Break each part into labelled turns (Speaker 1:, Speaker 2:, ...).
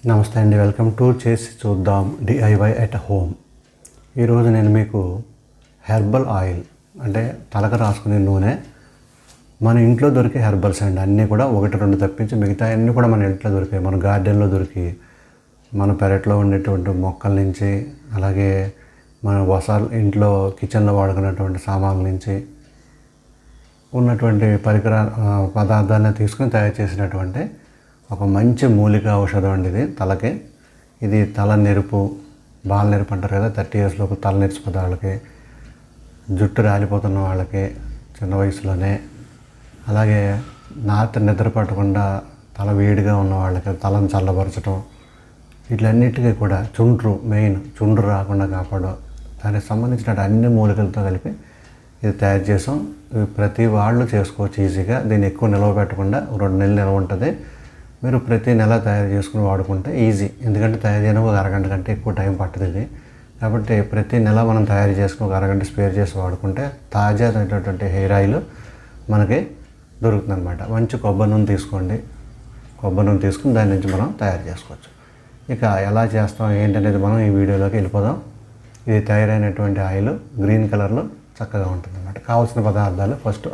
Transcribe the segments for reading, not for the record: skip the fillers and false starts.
Speaker 1: నమస్తే అండి, welcome to చేసి చూద్దాం డిఐవై ఎట్ హోమ్. ఈరోజు నేను మీకు హెర్బల్ ఆయిల్ అంటే తలకు రాసుకునే నూనె, మన ఇంట్లో దొరికే హెర్బల్స్ అండి. అన్నీ కూడా ఒకటి రెండు తప్పించి మిగతా అన్నీ కూడా మన ఇంట్లో దొరికాయి. మన గార్డెన్లో దొరికి, మన పెరట్లో ఉండేటువంటి మొక్కల నుంచి, అలాగే మన ఇంట్లో కిచెన్లో వాడుకున్నటువంటి సామాన్ల నుంచి ఉన్నటువంటి పదార్థాలను తీసుకుని తయారు చేసినటువంటి ఒక మంచి మూలిక ఔషధం అండి ఇది తలకి. ఇది తల నెరుపు, బాల నెరుపు అంటారు కదా, 30 years లోపు తల నెరిసిపోతే వాళ్ళకి, జుట్టు రాలిపోతున్న వాళ్ళకి చిన్న వయసులోనే, అలాగే నిద్ర పట్టకుండా తల వేడిగా ఉన్న వాళ్ళకి తలను చల్లబరచడం, వీటిలన్నిటికీ కూడా చుండ్రు రాకుండా కాపాడు, దానికి సంబంధించిన అన్ని మూలికలతో కలిపి ఇది తయారు చేసాం. ప్రతి వాళ్ళు చేసుకోవచ్చు ఈజీగా. దీన్ని ఎక్కువ నిల్వ పెట్టకుండా 2 నెలలు నిల్వ ఉంటుంది. మీరు ప్రతి నెల తయారు చేసుకుని వాడుకుంటే ఈజీ. ఎందుకంటే తయారు చేయడానికి ఒక అరగంట కంటే ఎక్కువ టైం పట్టదు ఇది. కాబట్టి ప్రతి నెల మనం తయారు చేసుకుని ఒక అరగంట స్పేర్ చేసి వాడుకుంటే తాజా అయినటువంటి హెయిర్ ఆయిల్ మనకి దొరుకుతుందన్నమాట. మంచి కొబ్బరి నూనె తీసుకోండి. కొబ్బరి నూనె తీసుకుని దాని నుంచి మనం తయారు చేసుకోవచ్చు. ఇక ఎలా చేస్తాం ఏంటనేది మనం ఈ వీడియోలోకి వెళ్ళిపోదాం. ఇది తయారైనటువంటి ఆయిల్ గ్రీన్ కలర్లో చక్కగా ఉంటుందన్నమాట. కావాల్సిన పదార్థాలు: ఫస్ట్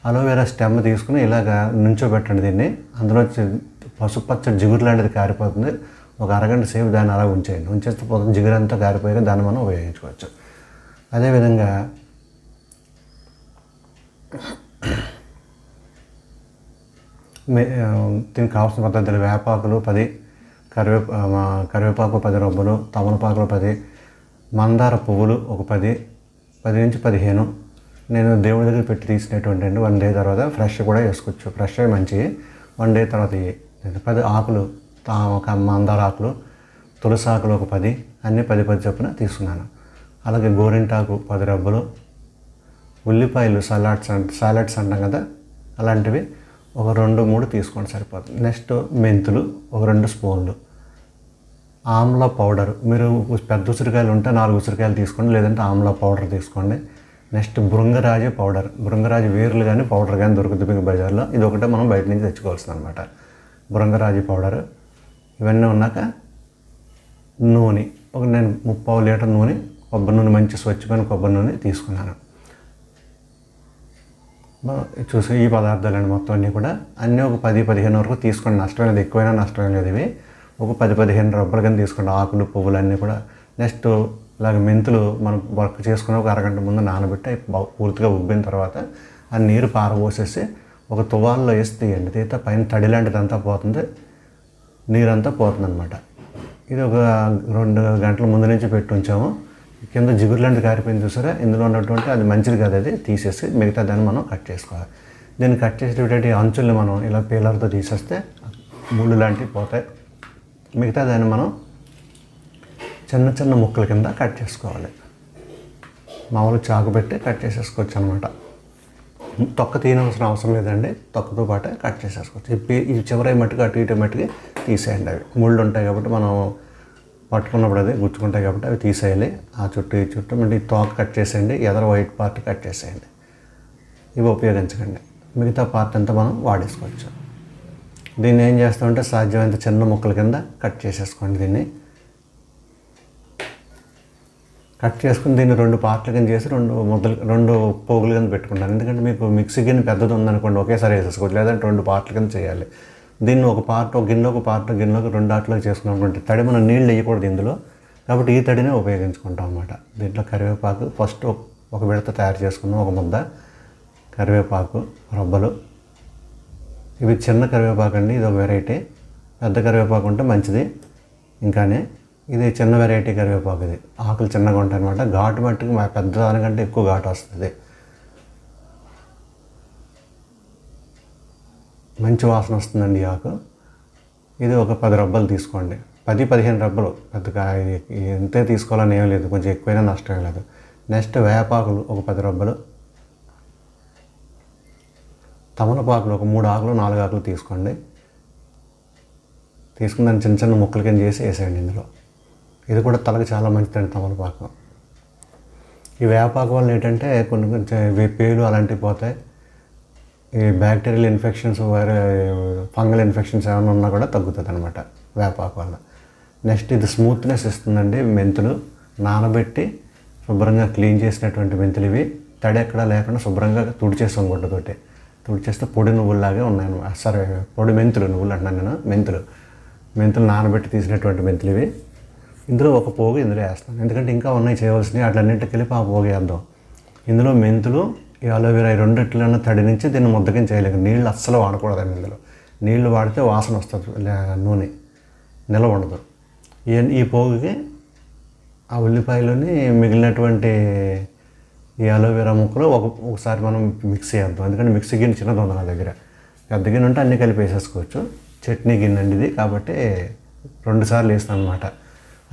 Speaker 1: అలోవెరా స్టెమ్ తీసుకుని ఇలాగ నుంచోబెట్టండి దీన్ని. అందులో పసుపచ్చ జిగురు లాంటిది కారిపోతుంది. ఒక అరగంట సేపు దాన్ని అలా ఉంచేస్తే పోతుంది. జిగురు అంతా కారిపోయాక దాన్ని మనం ఉపయోగించుకోవచ్చు. అదేవిధంగా దీనికి కావాల్సిన పద్ధతులు: వేపాకులు 10, కరివేపాకు 10 రొబ్బలు, తమలపాకులు 10, మందార పువ్వులు ఒక 10 నుంచి 15. నేను దేవుడి దగ్గర పెట్టి తీసినటువంటి 1 day తర్వాత ఫ్రెష్ కూడా వేసుకోవచ్చు. ఫ్రెష్ అవి మంచివి. 1 day తర్వాత 10 ఆకులు, మందార ఆకులు, తులసి ఆకులు ఒక 10, అన్నీ 10 చొప్పున తీసుకున్నాను. అలాగే గోరింటాకు 10 రబ్బలు, ఉల్లిపాయలు సాలడ్స్ అంటాం కదా, అలాంటివి ఒక 2-3 తీసుకోండి సరిపోతుంది. నెక్స్ట్ మెంతులు ఒక 2 స్పూన్లు, ఆమ్లా పౌడర్, మీరు పెద్ద ఉసిరికాయలు ఉంటే 4 ఉసిరికాయలు తీసుకోండి, లేదంటే ఆమ్లా పౌడర్ తీసుకోండి. నెక్స్ట్ భృంగరాజు పౌడర్, భృంగరాజు వేర్లు కానీ పౌడర్ కానీ దొరుకుతుంది మీకు బజార్లో. ఇది ఒకటే మనం బయట నుంచి తెచ్చుకోవాల్సింది అనమాట, భృంగరాజు పౌడర్. ఇవన్నీ ఉన్నాక నూనె నేను 30 లీటర్ నూనె, కొబ్బరి నూనె, మంచి స్వచ్ఛమైన కొబ్బరి నూనె తీసుకున్నాను. చూసి ఈ పదార్థాలండి మొత్తం అన్నీ కూడా అన్నీ ఒక 10-15 వరకు తీసుకోండి. నష్టం లేదు, ఎక్కువైనా నష్టం లేదు. ఇవి ఒక 10-15 రబ్బలు కానీ తీసుకోండి. ఆకులు పువ్వులు అన్నీ కూడా. నెక్స్ట్ ఇలాగ మెంతులు మనం వర్క్ చేసుకుని ఒక అరగంట ముందు నానబెట్టి పూర్తిగా ఉబ్బిన తర్వాత ఆ నీరు పారబోసేసి ఒక తువాల్లో వేసి తీయండి. తీస్తే పైన తడి లాంటిదంతా పోతుంది, నీరంతా పోతుంది అనమాట. ఇది ఒక 2 గంటల ముందు నుంచి పెట్టి ఉంచాము. కింద జిగురు లాంటిది కారిపోయింది చూసారా, ఇందులో ఉన్నటువంటి అది మంచిది కాదు, అది తీసేసి మిగతా దాన్ని మనం కట్ చేసుకోవాలి. దీన్ని కట్ చేసేటువంటి అంచుల్ని మనం ఇలా పీలర్తో తీసేస్తే ముళ్ళు లాంటివి పోతాయి. మిగతా దాన్ని మనం చిన్న ముక్కల కింద కట్ చేసుకోవాలి. మామూలు చాకు పెట్టి కట్ చేసేసుకోవచ్చు అనమాట. తొక్క తీయనవసరం అవసరం లేదండి, తొక్కతో పాటే కట్ చేసేసుకోవచ్చు. ఈ చివరి మట్టుకు అటు ఇటు మట్టుకి తీసేయండి. అవి ముళ్ళు ఉంటాయి కాబట్టి మనం పట్టుకున్నప్పుడు అది గుచ్చుకుంటాయి కాబట్టి అవి తీసేయాలి. ఆ చుట్టూ ఈ చుట్టూ మళ్ళీ తోక కట్ చేసేయండి, ఎదర వైట్ పార్ట్ కట్ చేసేయండి. ఇవి ఉపయోగించకండి, మిగతా పార్ట్ అంతా మనం వాడేసుకోవచ్చు. దీన్ని ఏం చేస్తామంటే సాధ్యమైనంత చిన్న ముక్కల కింద కట్ చేసేసుకోండి. దీన్ని కట్ చేసుకుని దీన్ని 2 పార్ట్ల కింద చేసి 2 పోగులు కింద పెట్టుకుంటాను. ఎందుకంటే మీకు మిక్సీ గిన్నె పెద్దది ఉందనుకోండి, ఒకేసారి వేసేసుకోవచ్చు. లేదంటే 2 పార్ట్ల కింద చేయాలి. దీన్ని ఒక గిన్నెలోకి 2 ఆటలోకి చేసుకున్నాం అనుకుంటే తడి మనం నీళ్ళు వేయకూడదు ఇందులో, కాబట్టి ఈ తడినే ఉపయోగించుకుంటాం అన్నమాట. దీంట్లో కరివేపాకు ఫస్ట్ ఒక విడత తయారు చేసుకున్నాం, ఒక ముద్ద కరివేపాకు రబ్బలు. ఇవి చిన్న కరివేపాకు అండి, ఇది ఒక వెరైటీ. పెద్ద కరివేపాకు ఉంటే మంచిది ఇంకానే. ఇది చిన్న వెరైటీ కరివేపాకు. ఇది ఆకులు చిన్నగా ఉంటాయి అన్నమాట. ఘాటు మట్టుకు పెద్ద దానికంటే ఎక్కువ ఘాటు వస్తుంది. మంచి వాసన వస్తుందండి ఈ ఆకు. ఇది ఒక 10 రబ్బలు తీసుకోండి. 10-15 రబ్బలు, పెద్దగా ఎంతే తీసుకోవాలని ఏం లేదు, కొంచెం ఎక్కువైనా నష్టం లేదు. నెక్స్ట్ వేపాకులు ఒక 10 రబ్బలు, తమలపాకులు ఒక 3 ఆకులు 4 ఆకులు తీసుకోండి. తీసుకుని దాన్ని చిన్న ముక్కల కింద చేసి వేసేయండి ఇందులో. ఇది కూడా తలకు చాలా మంచిదండి తమలపాకు. ఈ వేపాకు వల్ల ఏంటంటే కొన్ని పేలు అలాంటివి పోతాయి. ఈ బ్యాక్టీరియల్ ఇన్ఫెక్షన్స్ ఫంగల్ ఇన్ఫెక్షన్స్ ఏమైనా ఉన్నా కూడా తగ్గుతుంది అనమాట వేపాకు వల్ల. నెక్స్ట్ ఇది స్మూత్నెస్ ఇస్తుందండి. మెంతులు నానబెట్టి శుభ్రంగా క్లీన్ చేసినటువంటి మెంతులు ఇవి తడి ఎక్కడా లేకుండా శుభ్రంగా తుడిచేస్తాం గుడ్డతోటి. తుడిచేస్తే పొడి నువ్వుల్లాగే ఉన్నాయి. సరే పొడి నువ్వులు అంటున్నాను నేను. మెంతులు నానబెట్టి తీసినటువంటి మెంతులు ఇవి. ఇందులో ఒక పోగు ఇందులో వేస్తాను, ఎందుకంటే ఇంకా ఉన్నాయి చేయవలసినవి, అట్లన్నింటికి కలిపి ఆ పోగు వేద్దాం. ఇందులో మెంతులు ఈ అలోవెరా ఈ రెండిట్లన్నా తడి నుంచి దీన్ని ముద్దకం చేయలేక నీళ్ళు అస్సలు వాడకూడదండి. ఇందులో నీళ్లు వాడితే వాసన వస్తుంది, నూనె నిలవ ఉండదు. ఈ పోగుకి ఆ ఉల్లిపాయలోని మిగిలినటువంటి ఈ అలోవెరా ముక్కలు ఒకసారి మనం మిక్స్ చేద్దాం. ఎందుకంటే మిక్సీ గిన్నె చిన్నది ఉంది నా దగ్గర, పెద్ద గిన్నె ఉంటే అన్నీ కలిపి వేసేసుకోవచ్చు. చట్నీ గిన్నె అండి ఇది, కాబట్టి 2 సార్లు వేస్తాను అనమాట.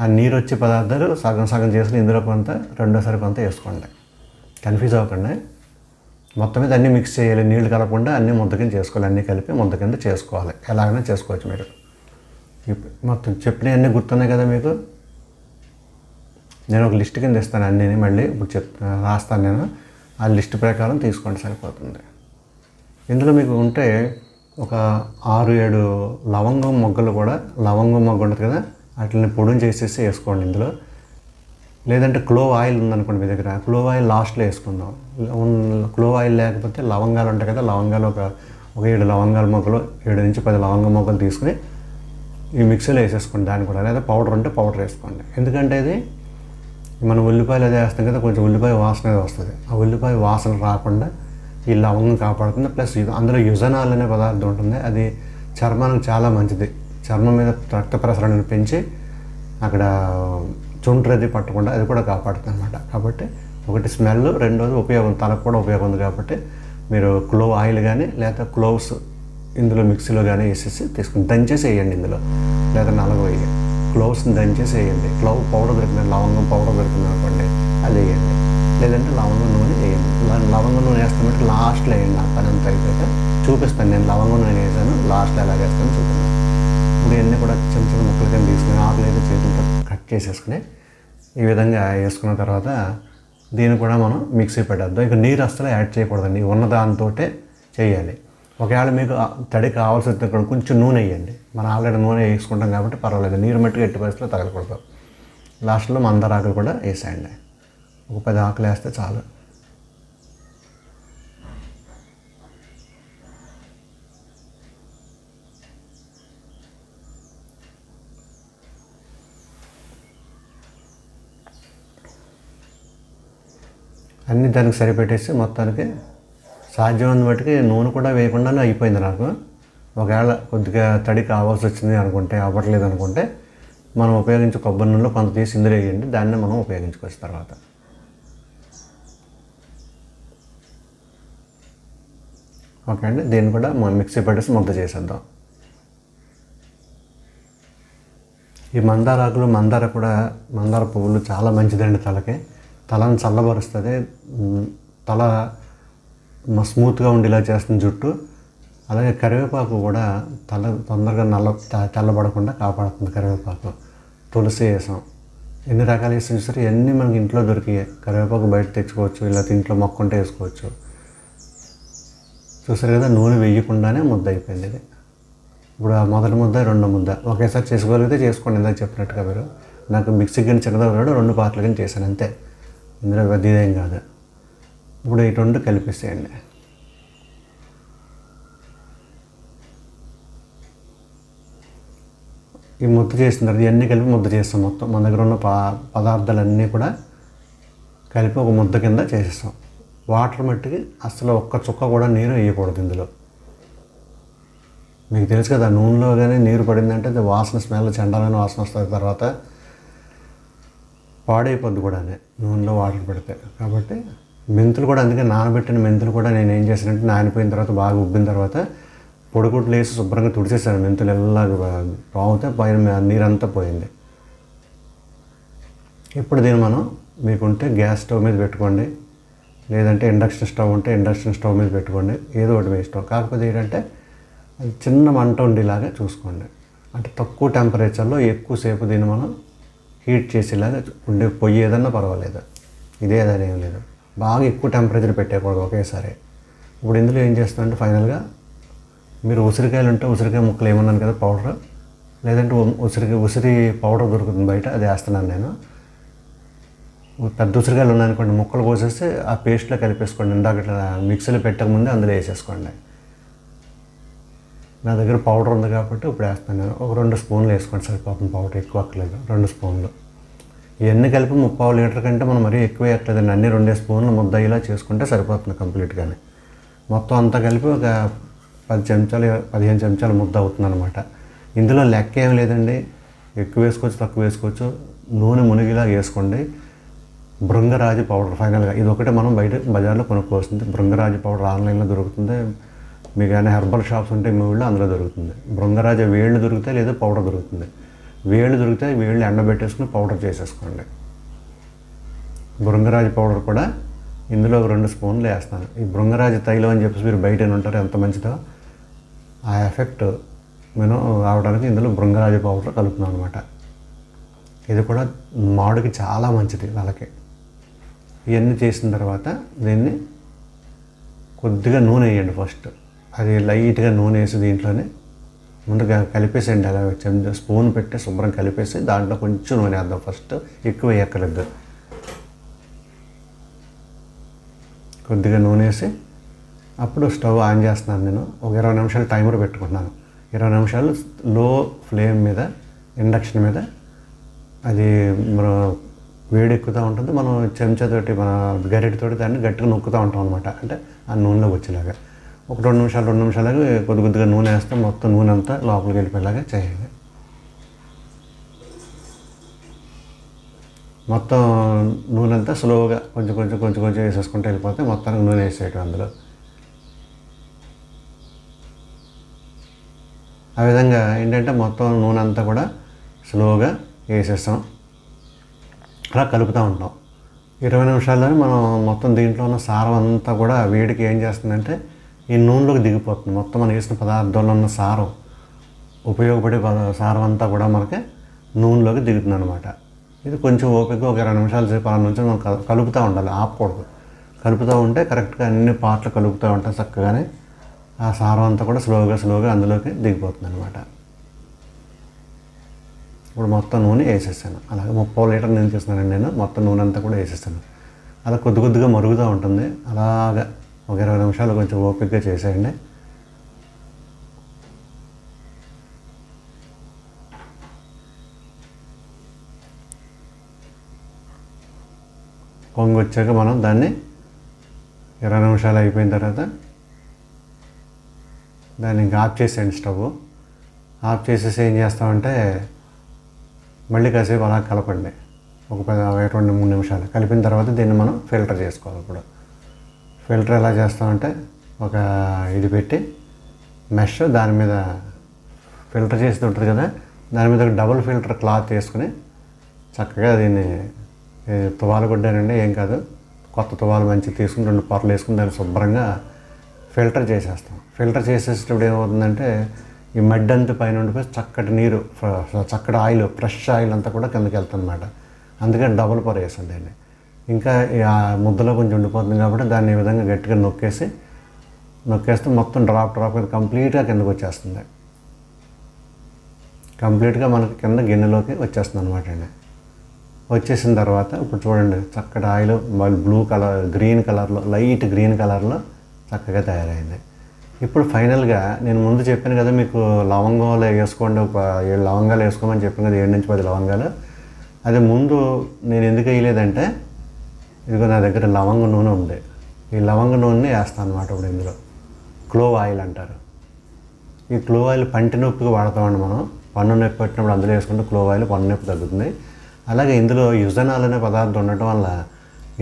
Speaker 1: ఆ నీరు వచ్చే పదార్థాలు సగం సగం చేసుకుని ఇందులో కొంత రెండోసారి కొంత వేసుకోండి. కన్ఫ్యూజ్ అవ్వకండి. మొత్తం మీద అన్నీ మిక్స్ చేయాలి, నీళ్ళు కలపకుండా అన్నీ ముద్ద కింద చేసుకోవాలి, అన్నీ కలిపి ముద్ద కింద చేసుకోవాలి. ఎలాగైనా చేసుకోవచ్చు మీరు. మొత్తం చెప్పినవన్నీ గుర్తున్నాయి కదా మీకు. నేను ఒక లిస్ట్ కింద ఇస్తాను అన్నీ, మళ్ళీ ఇప్పుడు రాస్తాను నేను. ఆ లిస్ట్ ప్రకారం తీసుకోండి, సరిపోతుంది. ఇందులో మీకు ఉంటే ఒక 6-7 లవంగం మొగ్గలు కూడా, లవంగం మొగ్గ ఉంటుంది కదా, వాటిని పొడిని చేసేసి వేసుకోండి ఇందులో. లేదంటే క్లోవ్ ఆయిల్ ఉందనుకోండి మీ దగ్గర, క్లోవ్ ఆయిల్ లాస్ట్లో వేసుకుందాం. క్లోవ్ ఆయిల్ లేకపోతే లవంగాలు ఉంటాయి కదా, లవంగాలు ఒక 7 లవంగాల మొగ్గలు, 7 నుంచి 10 లవంగ మొగ్గలు తీసుకుని ఈ మిక్సీలో వేసేసుకోండి. దాన్ని కూడా, లేదా పౌడర్ ఉంటే పౌడర్ వేసుకోండి. ఎందుకంటే ఇది మనం ఉల్లిపాయలు అదే వేస్తాం కదా, కొంచెం ఉల్లిపాయ వాసన వస్తుంది. ఆ ఉల్లిపాయ వాసన రాకుండా ఈ లవంగం కాపాడుతుంది. ప్లస్ అందులో యుజనాల్ అనే పదార్థం ఉంటుంది, అది చర్మానికి చాలా మంచిది. చర్మం మీద రక్త ప్రసరణను పెంచి అక్కడ చుండ్రది పట్టకుండా అది కూడా కాపాడుతుంది అన్నమాట. కాబట్టి ఒకటి స్మెల్, రెండోది ఉపయోగం, తలకు కూడా ఉపయోగం ఉంది. కాబట్టి మీరు క్లోవ్ ఆయిల్ కానీ లేదా క్లోవ్స్ ఇందులో మిక్సీలో కానీ వేసేసి తీసుకుని దంచేసి వేయండి ఇందులో, లేదా నలగ వేయండి. క్లోవ్స్ని దంచేసి వేయండి. క్లోవ్ పౌడర్ దొరికింది, లవంగం పౌడర్ దొరికింది అనుకోండి, అది వేయండి. లేదంటే లవంగం నూనె వేయండి. లవంగం నూనె వేస్తామంటే లాస్ట్లో వేయండి. ఆ పని అంతా అయిపోతే చూపిస్తాను నేను. లవంగం నూనె వేసాను, లాస్ట్లో ఎలా వేస్తాను చూపిస్తాను. ఇప్పుడు ఇవన్నీ కూడా చిన్న చిన్న ముక్కలు కింద తీసుకుని ఆకులు అయితే చేతులతో కట్ చేసేసుకుని ఈ విధంగా వేసుకున్న తర్వాత దీన్ని కూడా మనం మిక్సీ పెట్టేద్దాం. ఇక నీరు అస్సలు యాడ్ చేయకూడదండి, ఉన్న దాంతో చేయాలి. ఒకవేళ మీకు తడి కావాల్సి వస్తే కూడా కొంచెం నూనె వేయండి. మనం ఆల్రెడీ నూనె వేసుకుంటాం కాబట్టి పర్వాలేదు. నీరు మట్టుకు ఎట్టి పరిస్థితుల్లో తగలకూడదు. లాస్ట్లో మందార ఆకులు కూడా వేసేయండి. ఒక 10 ఆకులు వేస్తే చాలు. అన్నీ దానికి సరిపెట్టేసి మొత్తానికి సాధ్యమైన మట్టుకి నూనె కూడా వేయకుండానే అయిపోయింది నాకు. ఒకవేళ కొద్దిగా తడి కావాల్సి వచ్చింది అనుకుంటే, అవ్వట్లేదు అనుకుంటే మనం ఉపయోగించే కొబ్బరి నూనెలో కొంత తీసి ఇందులో వేయండి. దాన్ని మనం ఉపయోగించుకోవచ్చు తర్వాత. ఓకే అండి, దీన్ని కూడా మనం మిక్సీ పట్టేసి ముద్ద చేసేద్దాం. ఈ మందార ఆకులు, మందార పువ్వులు చాలా మంచిదండి తలకి. తలను చల్లబరుస్తుంది, తల స్మూత్గా ఉండేలా చేస్తుంది జుట్టు. అలాగే కరివేపాకు కూడా తల తొందరగా తెల్లబడకుండా కాపాడుతుంది. కరివేపాకు, తులసి వేసాం, ఎన్ని రకాలు వేసాం సరే ఇవన్నీ మనకి ఇంట్లో దొరికాయి. కరివేపాకు బయట తెచ్చుకోవచ్చు, ఇలా ఇంట్లో మొక్కుంటే వేసుకోవచ్చు. చూసారు కదా, నూనె వేయకుండానే ముద్ద అయిపోయింది ఇది. ఇప్పుడు ఆ మొదటి ముద్ద, రెండో ముద్ద ఒకేసారి చేసుకోగలిగితే చేసుకోండి. ఇందాక చెప్పినట్టుగా మీరు. నాకు మిక్సీ గిన్నె చిన్నదో 2 పార్ట్ల కింద చేశాను అంతే, ఇందులో ఇదేం కాదు. ఇప్పుడు ఈ 2 కలిపేసేయండి. ఈ ముద్ద చేసిన తర్వాత ఇవన్నీ కలిపి ముద్ద చేస్తాం. మొత్తం మన దగ్గర ఉన్న పదార్థాలన్నీ కూడా కలిపి ఒక ముద్ద కింద చేసేస్తాం. వాటర్ మట్టికి అసలు ఒక్క చుక్క కూడా నీరు వేయకూడదు ఇందులో. మీకు తెలుసు కదా, నూనెలో కానీ నీరు పడిందంటే అది వాసన, స్మెల్ చండాలైన వాసన వస్తుంది. తర్వాత పాడైపోద్ది కూడా నూనెలో వాటర్ పెడితే. కాబట్టి మెంతులు కూడా, అందుకే నానబెట్టిన మెంతులు కూడా నేను ఏం చేశానంటే, నానిపోయిన తర్వాత బాగా ఉబ్బిన తర్వాత పొడిగుడ్లు వేసి శుభ్రంగా తుడిచేసాను. మెంతులు ఎల్లాగా పావుతే పైన నీరంతా పోయింది. ఇప్పుడు దీన్ని మనం మీకుంటే గ్యాస్ స్టవ్ మీద పెట్టుకోండి, లేదంటే ఇండక్షన్ స్టవ్ ఉంటే ఇండక్షన్ స్టవ్ మీద పెట్టుకోండి. ఏదో ఒకటి మీ ఇష్టం. కాకపోతే ఏంటంటే అది చిన్న మంట ఉండేలాగా చూసుకోండి. అంటే తక్కువ టెంపరేచర్లో ఎక్కువసేపు దీన్ని మనం హీట్ చేసేలాగా ఉండే పొయ్యి ఏదన్నా పర్వాలేదు, ఇదే ఏదైనా ఏం లేదు. బాగా ఎక్కువ టెంపరేచర్ పెట్టేయకూడదు ఒకేసారి. ఇప్పుడు ఇందులో ఏం చేస్తానంటే ఫైనల్గా మీరు ఉసిరికాయలు ఉంటే ఉసిరికాయ ముక్కలు ఏమన్నాను కదా పౌడర్, లేదంటే ఉసిరి పౌడర్ దొరుకుతుంది బయట, అది వేస్తున్నాను నేను. పెద్ద ఉసిరికాయలు ఉన్నాయనుకోండి, ముక్కలు కోసేస్తే ఆ పేస్ట్లో కలిపేసుకోండి. ఇందాక ఇట్లా మిక్సీలో పెట్టకముందే అందులో వేసేసుకోండి. నా దగ్గర పౌడర్ ఉంది కాబట్టి ఇప్పుడు వేస్తాను నేను. ఒక 2 స్పూన్లు వేసుకోండి సరిపోతుంది, పౌడర్ ఎక్కువ అక్కర్లేదు. 2 స్పూన్లు ఇవన్నీ కలిపి 3/4 లీటర్ కంటే మనం మరీ ఎక్కువ ఎక్కలేదండి. అన్నీ 2 స్పూన్లు ముద్ద ఇలా చేసుకుంటే సరిపోతుంది కంప్లీట్గానే. మొత్తం అంతా కలిపి ఒక 10 చెంచాలు 15 చెంచాలు ముద్ద అవుతుంది అనమాట. ఇందులో లెక్క ఏం లేదండి, ఎక్కువ వేసుకోవచ్చు తక్కువ వేసుకోవచ్చు. నూనె మునిగిలా వేసుకోండి. భృంగరాజు పౌడర్ ఫైనల్గా ఇది ఒకటే మనం బయట బజార్లో కొనుక్కోవాల్సింది. భృంగరాజు పౌడర్ ఆన్లైన్లో దొరుకుతుంది. మీకు కానీ హెర్బల్ షాప్స్ ఉంటే మీ ఊళ్ళో అందులో దొరుకుతుంది. భృంగరాజు వేళ్ళు దొరుకుతాయి, లేదా పౌడర్ దొరుకుతుంది. వేళ్ళు దొరికితే వేళ్ళు ఎండబెట్టేసుకుని పౌడర్ చేసేసుకోండి. భృంగరాజు పౌడర్ కూడా ఇందులో 2 స్పూన్లు వేస్తాను. ఈ భృంగరాజు తైలం అని చెప్పేసి మీరు బయట ఉంటారు, ఎంత మంచిదో ఆ ఎఫెక్ట్ నేను రావడానికి ఇందులో భృంగరాజు పౌడర్ కలుపుతున్నాను అనమాట. ఇది కూడా మాడుకి చాలా మంచిది వాళ్ళకి. ఇవన్నీ చేసిన తర్వాత దీన్ని కొద్దిగా నూనె వేయండి ఫస్ట్. అది లైట్గా నూనె వేసి దీంట్లోనే ముందుగా కలిపేసేయండి. అలా స్పూన్ పెట్టి శుభ్రం కలిపేసి దాంట్లో కొంచెం నూనె వేద్దాం ఫస్ట్, ఎక్కువ వేయక్కర్లేదు. కొద్దిగా నూనె వేసి అప్పుడు స్టవ్ ఆన్ చేస్తున్నాను నేను. ఒక 20 నిమిషాలు టైమర్ పెట్టుకుంటున్నాను. 20 నిమిషాలు లో ఫ్లేమ్ మీద ఇండక్షన్ మీద అది మనం వేడి ఎక్కుతూ ఉంటుంది. మనం చెంచాతోటి మన గరిటెతోటి దాన్ని గట్టిగా నొక్కుతూ ఉంటాం అనమాట, అంటే ఆ నూనెలోకి వచ్చేలాగా. ఒక 2 నిమిషాలు కొద్దిగా నూనె వేస్తే మొత్తం నూనె అంతా లోపలికి వెళ్ళిపోయేలాగా చేయండి. మొత్తం నూనె అంతా స్లోగా కొంచెం వేసేసుకుంటూ వెళ్ళిపోతే మొత్తానికి నూనె వేసేయటం అందులో. ఆ విధంగా ఏంటంటే మొత్తం నూనె అంతా కూడా స్లోగా వేసేస్తాం. అలా కలుపుతూ ఉంటాం. 20 నిమిషాల్లోనే మనం మొత్తం దీంట్లో ఉన్న సారం అంతా కూడా వేడికి ఏం చేస్తుందంటే ఈ నూనెలోకి దిగిపోతుంది. మొత్తం మనం వేసిన పదార్థంలో ఉన్న సారం, ఉపయోగపడే సారం అంతా కూడా మనకి నూనెలోకి దిగుతుంది అనమాట. ఇది కొంచెం ఓపికగా ఒక 20 నిమిషాల సేపు 6 నిమిషాలు మనం కలుపుతూ ఉండాలి, ఆపకూడదు. కలుపుతూ ఉంటే కరెక్ట్గా అన్ని పార్ట్లు కలుపుతూ ఉంటాయి చక్కగానే. ఆ సారం అంతా కూడా స్లోగా అందులోకి దిగిపోతుంది అనమాట. ఇప్పుడు మొత్తం నూనె వేసేసాను. అలాగే 30 లీటర్ నేను చేస్తున్నానండి నేను. మొత్తం నూనె అంతా కూడా వేసేసాను. అలా కొద్దిగా మరుగుతూ ఉంటుంది. అలాగా ఒక 20 నిమిషాలు కొంచెం ఓపికగా చేసేయండి. పొంగి వచ్చాక మనం దాన్ని 20 నిమిషాలు అయిపోయిన తర్వాత దాన్ని ఇంకా ఆఫ్ చేసేయండి. స్టవ్ ఆఫ్ చేసేసి ఏం చేస్తామంటే మళ్ళీ కాసేపు అలా కలపండి. ఒక 22-23 నిమిషాలు కలిపిన తర్వాత దీన్ని మనం ఫిల్టర్ చేసుకోవాలి. ఇప్పుడు ఫిల్టర్ ఎలా చేస్తామంటే ఒక ఇది పెట్టి మెష్ దాని మీద ఫిల్టర్ చేసి ఉంటుంది కదా, దాని మీద ఒక డబుల్ ఫిల్టర్ క్లాత్ వేసుకుని చక్కగా దీన్ని తువాలు కొట్టానండి, ఏం కాదు, కొత్త తువాలు మంచి తీసుకుని 2 పొరలు వేసుకుని దాన్ని శుభ్రంగా ఫిల్టర్ చేసేస్తాం. ఫిల్టర్ చేసేటప్పుడు ఏమవుతుందంటే ఈ మడ్డి అంతా పైన ఉండిపోయి చక్కటి నీరు, చక్కటి ఆయిల్, ఫ్రెష్ ఆయిల్ అంతా కూడా కిందకి వెళ్తుంది అన్నమాట. అందుకని డబుల్ పొర వేసాను దాన్ని. ఇంకా ఆ ముద్దలో కొంచెం ఉండిపోతుంది కాబట్టి దాన్ని ఈ విధంగా గట్టిగా నొక్కేస్తే మొత్తం డ్రాప్ కంప్లీట్గా కిందకు వచ్చేస్తుంది. కంప్లీట్గా మనకి కింద గిన్నెలోకి వచ్చేస్తుంది అనమాట అండి. వచ్చేసిన తర్వాత ఇప్పుడు చూడండి చక్కటి ఆయిల్ బ్లూ కలర్, గ్రీన్ కలర్లో, లైట్ గ్రీన్ కలర్లో చక్కగా తయారైంది. ఇప్పుడు ఫైనల్గా నేను ముందు చెప్పాను కదా మీకు, లవంగాలు వేసుకోండి, ఒక 7 లవంగాలు వేసుకోమని చెప్పాను కదా, 7 నుంచి 10 లవంగాలు. అది ముందు నేను ఎందుకు వేయలేదంటే ఇదిగో నా దగ్గర లవంగ నూనె ఉంది. ఈ లవంగ నూనెని వేస్తాను అనమాట ఇప్పుడు ఇందులో. క్లోవ్ ఆయిల్ అంటారు. ఈ క్లోవ్ ఆయిల్ పంటి నొప్పికి వాడతామండి మనం. పన్ను నొప్పి పెట్టినప్పుడు అందులో వేసుకుంటే క్లోవ్ ఆయిల్ పన్ను నొప్పి తగ్గుతుంది. అలాగే ఇందులో యుజనాల్ అనే పదార్థం ఉండటం వల్ల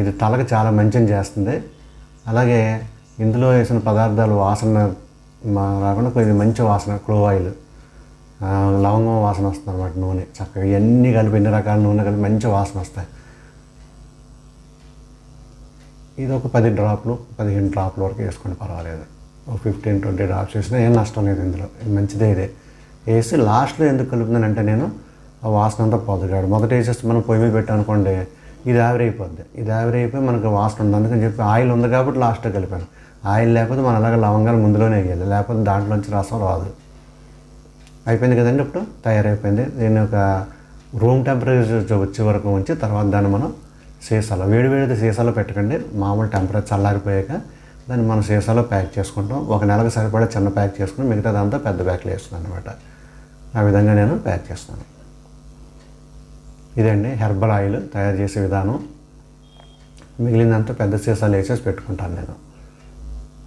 Speaker 1: ఇది తలకు చాలా మంచిని చేస్తుంది. అలాగే ఇందులో వేసిన పదార్థాలు వాసన రాకుండా కొంచెం మంచి వాసన, క్లోవ్ ఆయిల్, లవంగం వాసన వస్తుంది అనమాట. నూనె చక్కగా ఇవన్నీ కలిపి, ఎన్ని రకాల నూనె కలిపి మంచి వాసన వస్తాయి. ఇది ఒక 10 డ్రాప్లు 15 డ్రాప్ల వరకు వేసుకొని పర్వాలేదు. ఒక 15-20 డ్రాప్స్ వేసినా ఏం నష్టం లేదు ఇందులో. మంచిదే ఇదే. వేసి లాస్ట్లో ఎందుకు కలుపుతున్నానంటే నేను ఆ వాసన అంతా పోదుగాడు. మొదట వేసేసి మనం పొయ్యి మీద పెట్టాం అనుకోండి, ఇది ఆవిరైపోద్ది. ఇది ఆవిరైపోయి మనకు వాసన ఉంది. అందుకని చెప్పి ఆయిల్ ఉంది కాబట్టి లాస్ట్లో కలిపాను. ఆయిల్ లేకపోతే మనం అలాగే లవంగాలు ముందులోనే వేయాలి, లేకపోతే దాంట్లోంచి రసం రాదు. అయిపోయింది కదండి, ఇప్పుడు తయారైపోయింది. దీన్ని ఒక రూమ్ టెంపరేచర్ వచ్చే వరకు ఉంచి తర్వాత దాన్ని మనం సీసాలో, వేడివేడిది సీసాలో పెట్టకండి, మామూలు టెంపరేచర్ చల్లారిపోయాక దాన్ని మనం సీసాలో ప్యాక్ చేసుకుంటాం. ఒక నెలకు సరిపడా చిన్న ప్యాక్ చేసుకుని మిగతాదంతా పెద్ద ప్యాక్లో వేస్తున్నాను అనమాట. ఆ విధంగా నేను ప్యాక్ చేస్తాను. ఇదండి హెర్బల్ ఆయిల్ తయారు చేసే విధానం. మిగిలినంతా పెద్ద సీసాలు వేసేసి పెట్టుకుంటాను నేను.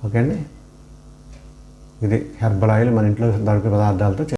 Speaker 1: ఓకే అండి, ఇది హెర్బల్ ఆయిల్ మన ఇంట్లో దొరికే పదార్థాలతో